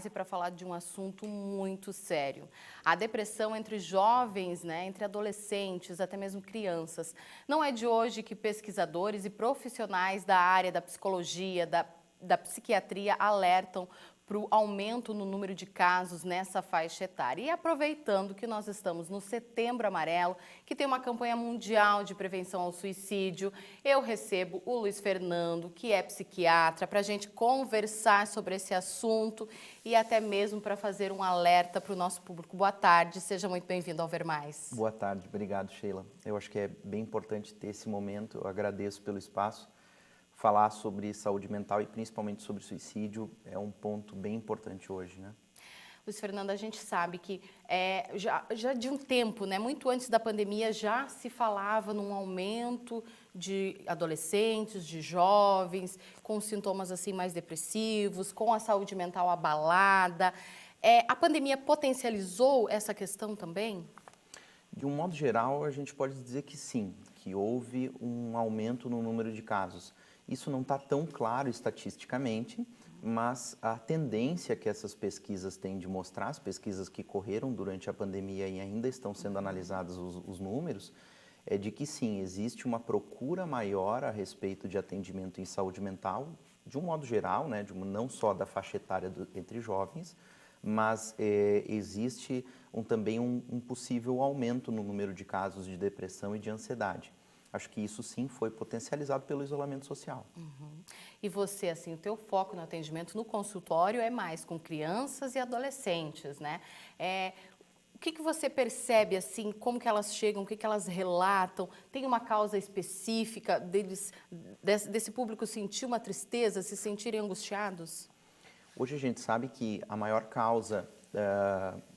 base para falar de um assunto muito sério. A depressão entre jovens, né, entre adolescentes, até mesmo crianças. Não é de hoje que pesquisadores e profissionais da área da psicologia, da psiquiatria alertam para o aumento no número de casos nessa faixa etária. E aproveitando que nós estamos no Setembro Amarelo, que tem uma campanha mundial de prevenção ao suicídio, eu recebo o Luiz Fernando, que é psiquiatra, para a gente conversar sobre esse assunto e até mesmo para fazer um alerta para o nosso público. Boa tarde, seja muito bem-vindo ao Ver Mais. Boa tarde, obrigado, Sheila. Eu acho que é bem importante ter esse momento, eu agradeço pelo espaço. Falar sobre saúde mental e principalmente sobre suicídio é um ponto bem importante hoje, né? Luiz Fernando, a gente sabe que já de um tempo, né, muito antes da pandemia, já se falava num aumento de adolescentes, de jovens, com sintomas assim mais depressivos, com a saúde mental abalada. A pandemia potencializou essa questão também? De um modo geral, a gente pode dizer que sim, que houve um aumento no número de casos. Isso não está tão claro estatisticamente, mas a tendência que essas pesquisas têm de mostrar, as pesquisas que correram durante a pandemia e ainda estão sendo analisados os números, é de que sim, existe uma procura maior a respeito de atendimento em saúde mental, de um modo geral, né, não só da faixa etária entre jovens, mas existe também um possível aumento no número de casos de depressão e de ansiedade. Acho que isso sim foi potencializado pelo isolamento social. E você, assim, o teu foco no atendimento no consultório é mais com crianças e adolescentes, né? O que você percebe, assim, como que elas chegam, o que elas relatam? Tem uma causa específica desse público sentir uma tristeza, se sentirem angustiados? Hoje a gente sabe que a maior causa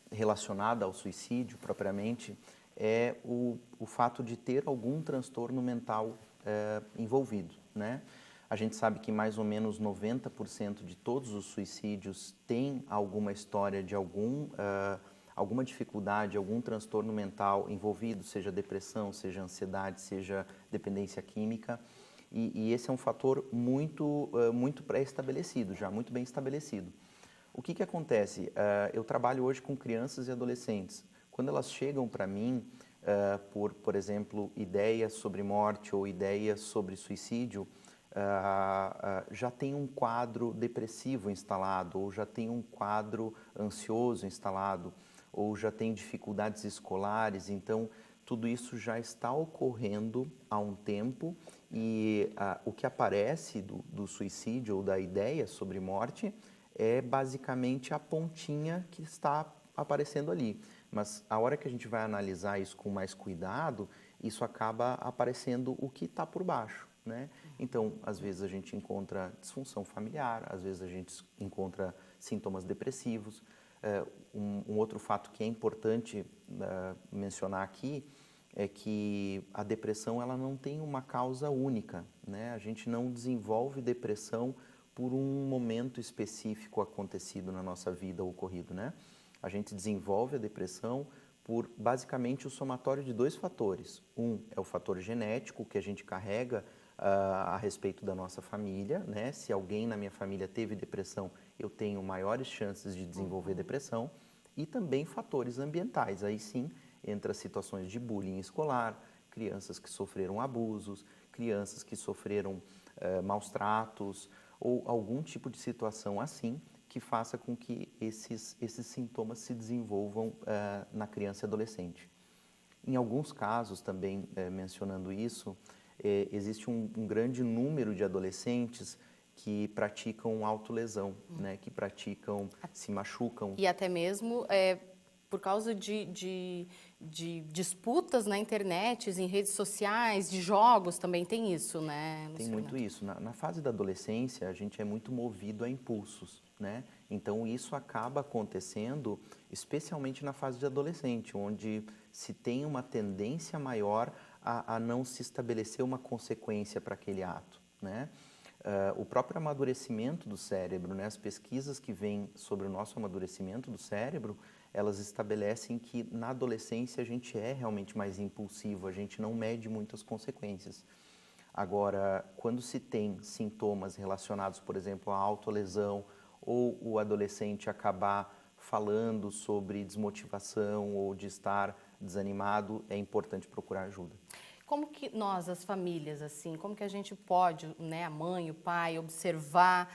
relacionada ao suicídio propriamente é o fato de ter algum transtorno mental envolvido, né? A gente sabe que mais ou menos 90% de todos os suicídios têm alguma história de alguma dificuldade, algum transtorno mental envolvido, seja depressão, seja ansiedade, seja dependência química. E esse é um fator muito pré-estabelecido, já muito bem estabelecido. O que acontece? Eu trabalho hoje com crianças e adolescentes. Quando elas chegam para mim por exemplo, ideias sobre morte ou ideias sobre suicídio, já tem um quadro depressivo instalado, ou já tem um quadro ansioso instalado, ou já tem dificuldades escolares. Então, tudo isso já está ocorrendo há um tempo e o que aparece do suicídio ou da ideia sobre morte é basicamente a pontinha que está aparecendo ali. Mas a hora que a gente vai analisar isso com mais cuidado, isso acaba aparecendo o que está por baixo, né? Então, às vezes a gente encontra disfunção familiar, às vezes a gente encontra sintomas depressivos. Um outro fato que é importante mencionar aqui é que a depressão ela não tem uma causa única, né? A gente não desenvolve depressão por um momento específico acontecido na nossa vida, ocorrido, né? A gente desenvolve a depressão por basicamente o somatório de dois fatores. Um é o fator genético que a gente carrega a respeito da nossa família, né? Se alguém na minha família teve depressão, eu tenho maiores chances de desenvolver depressão. E também fatores ambientais, aí sim, entra situações de bullying escolar, crianças que sofreram abusos, crianças que sofreram maus tratos ou algum tipo de situação assim que faça com que esses sintomas se desenvolvam na criança e adolescente. Em alguns casos, também mencionando isso, existe um grande número de adolescentes que praticam autolesão, né, que praticam, se machucam. E até mesmo por causa de disputas na internet, em redes sociais, de jogos, também tem isso, né, Luiz Tem muito Fernando? isso. Na fase da adolescência, a gente é muito movido a impulsos, né? Então, isso acaba acontecendo especialmente na fase de adolescente, onde se tem uma tendência maior a não se estabelecer uma consequência para aquele ato, né? O próprio amadurecimento do cérebro, né? As pesquisas que vêm sobre o nosso amadurecimento do cérebro, elas estabelecem que na adolescência a gente é realmente mais impulsivo, a gente não mede muitas consequências. Agora, quando se tem sintomas relacionados, por exemplo, à autolesão ou o adolescente acabar falando sobre desmotivação ou de estar desanimado, é importante procurar ajuda. Como que nós, as famílias, assim, como que a gente pode, né, a mãe, o pai, observar,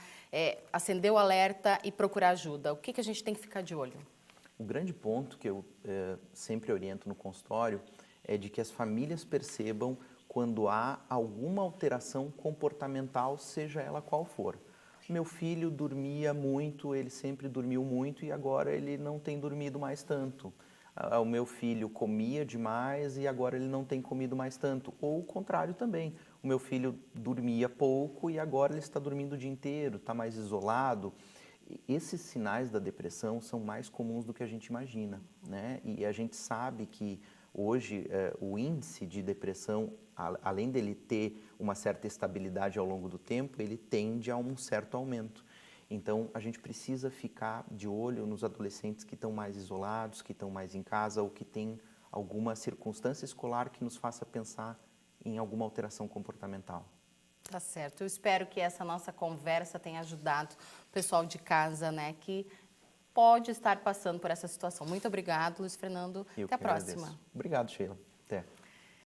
acender o alerta e procurar ajuda? O que que a gente tem que ficar de olho? O grande ponto que eu sempre oriento no consultório é de que as famílias percebam quando há alguma alteração comportamental, seja ela qual for. Meu filho dormia muito, ele sempre dormiu muito e agora ele não tem dormido mais tanto. O meu filho comia demais e agora ele não tem comido mais tanto. Ou o contrário também. O meu filho dormia pouco e agora ele está dormindo o dia inteiro, está mais isolado. Esses sinais da depressão são mais comuns do que a gente imagina, né? E a gente sabe que hoje o índice de depressão, além dele ter uma certa estabilidade ao longo do tempo, ele tende a um certo aumento. Então, a gente precisa ficar de olho nos adolescentes que estão mais isolados, que estão mais em casa ou que têm alguma circunstância escolar que nos faça pensar em alguma alteração comportamental. Tá certo. Eu espero que essa nossa conversa tenha ajudado o pessoal de casa, né, que pode estar passando por essa situação. Muito obrigado, Luiz Fernando. Eu Até a que agradeço. próxima. Obrigado, Sheila.